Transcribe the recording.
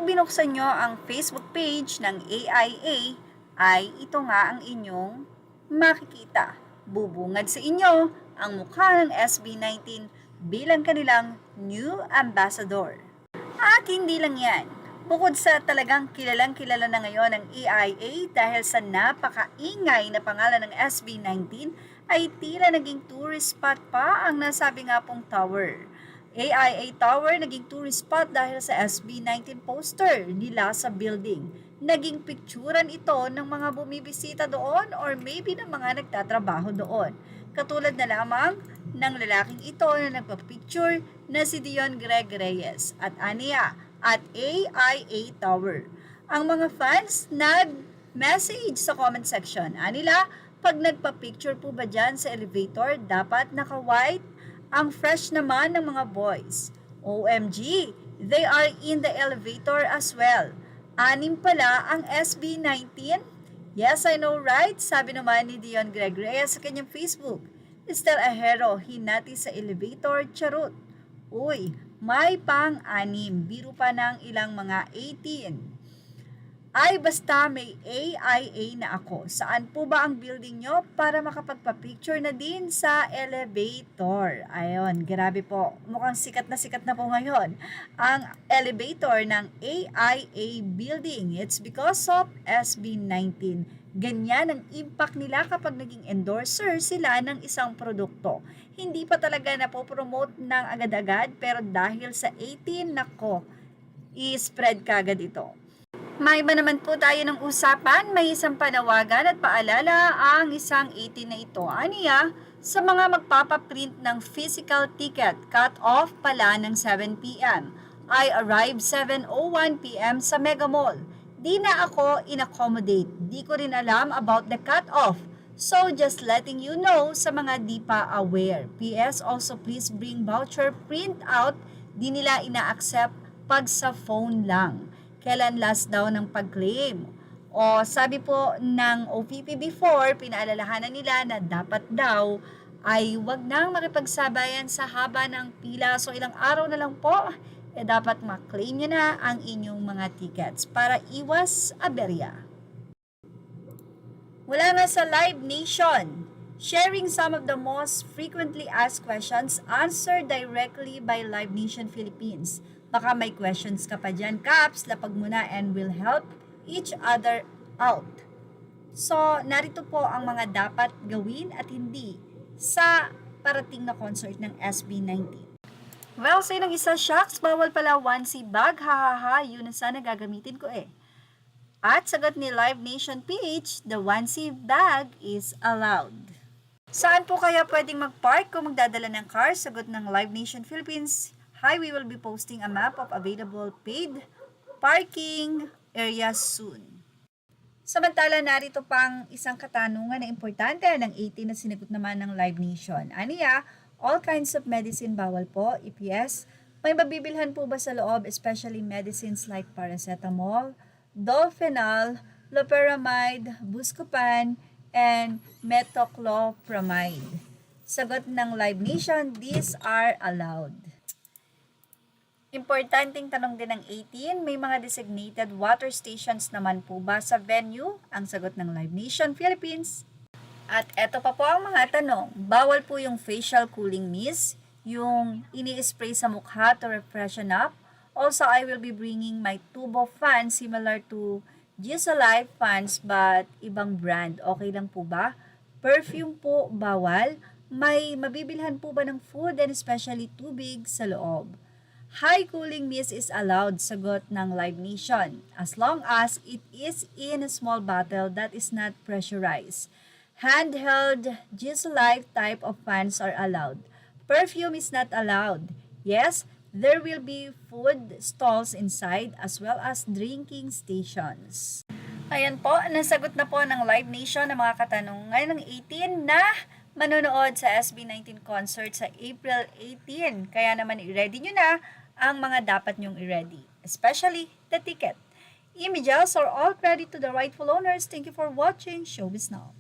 Kapag binuksan nyo ang Facebook page ng AIA, ay ito nga ang inyong makikita. Bubungad sa inyo ang mukha ng SB19 bilang kanilang new ambassador. At hindi lang yan. Bukod sa talagang kilalang-kilala na ngayon ang AIA dahil sa napakaingay na pangalan ng SB19, ay tila naging tourist spot pa ang nasabi nga pong tower. AIA Tower naging tourist spot dahil sa SB19 poster nila sa building. Naging picturean ito ng mga bumibisita doon or maybe ng mga nagtatrabaho doon. Katulad na lamang ng lalaking ito na nagpa-picture na si Dion Greg Reyes at Ania at AIA Tower. Ang mga fans nag-message sa comment section. Anila, pag nagpa-picture po ba dyan sa elevator, dapat naka-white? Ang fresh naman ng mga boys. OMG, they are in the elevator as well. 6 pala ang SB19? Yes, I know, right? Sabi naman ni Dion Greg Reyes sa kanyang Facebook. Still a hero, hinati sa elevator, charot. Uy, may pang-6, biro pa ng ilang mga 18. Ay basta may AIA na ako. Saan po ba ang building nyo para makapagpa-picture na din sa elevator? Ayon, grabe po. Mukhang sikat na po ngayon ang elevator ng AIA building. It's because of SB19. Ganyan ang impact nila kapag naging endorser sila ng isang produkto. Hindi pa talaga napopromote ng agad-agad pero dahil sa 18, nako, i-spread kagad ito. May iba naman po tayo ng usapan, may isang panawagan at paalala ang isang 18 na ito. Aniya, sa mga magpapaprint ng physical ticket, cut off pala ng 7 p.m. I arrived 7:01 p.m. sa Mega Mall. Di na ako in-accommodate. Di ko rin alam about the cut off. So just letting you know sa mga di pa aware. PS also please bring voucher print out. Di nila ina-accept pag sa phone lang. Kailan last daw ng pag-claim? O sabi po ng OPP before, pinaalalahanan nila na dapat daw ay wag nang makipagsabayan sa haba ng pila. So ilang araw na lang po, dapat ma-claim nyo na ang inyong mga tickets para iwas aberya. Wala nga sa Live Nation, sharing some of the most frequently asked questions answered directly by Live Nation Philippines. Baka may questions ka pa dyan, Caps, lapag muna and we'll help each other out. So, narito po ang mga dapat gawin at hindi sa parating na concert ng SB19. Well, say ng isa, shucks, bawal pala onesie bag, hahaha, yun na sana gagamitin ko eh. At sagot ni Live Nation PH, the onesie bag is allowed. Saan po kaya pwedeng mag-park kung magdadala ng car? Sagot ng Live Nation Philippines, hi, we will be posting a map of available paid parking areas soon. Samantala, narito pang isang katanungan na importante ng 18 na sinagot naman ng Live Nation. Aniya, all kinds of medicine bawal po? If yes, may mabibilhan po ba sa loob, especially medicines like paracetamol, Dofenal, loperamide, Buscopan, and metoclopramide? Sagot ng Live Nation, these are allowed. Importanteng tanong din ng 18, may mga designated water stations naman po ba sa venue? Ang sagot ng Live Nation Philippines. At eto pa po ang mga tanong, bawal po yung facial cooling mist, yung ini-spray sa mukha to refreshen up. Also, I will be bringing my Tubo fan similar to Gizalife fans but ibang brand. Okay lang po ba? Perfume po bawal? May mabibilhan po ba ng food and especially tubig sa loob? High cooling mist is allowed, sagot ng Live Nation, as long as it is in a small bottle that is not pressurized. Handheld Gizalife type of fans are allowed. Perfume is not allowed. Yes, there will be food stalls inside as well as drinking stations. Ayan po, nasagot na po ng Live Nation ang mga katanungan ng 18 na manonood sa SB19 concert sa April 18. Kaya naman i-ready nyo na ang mga dapat nyong i-ready, especially the ticket. Images are all credit to the rightful owners. Thank you for watching Showbiz Now.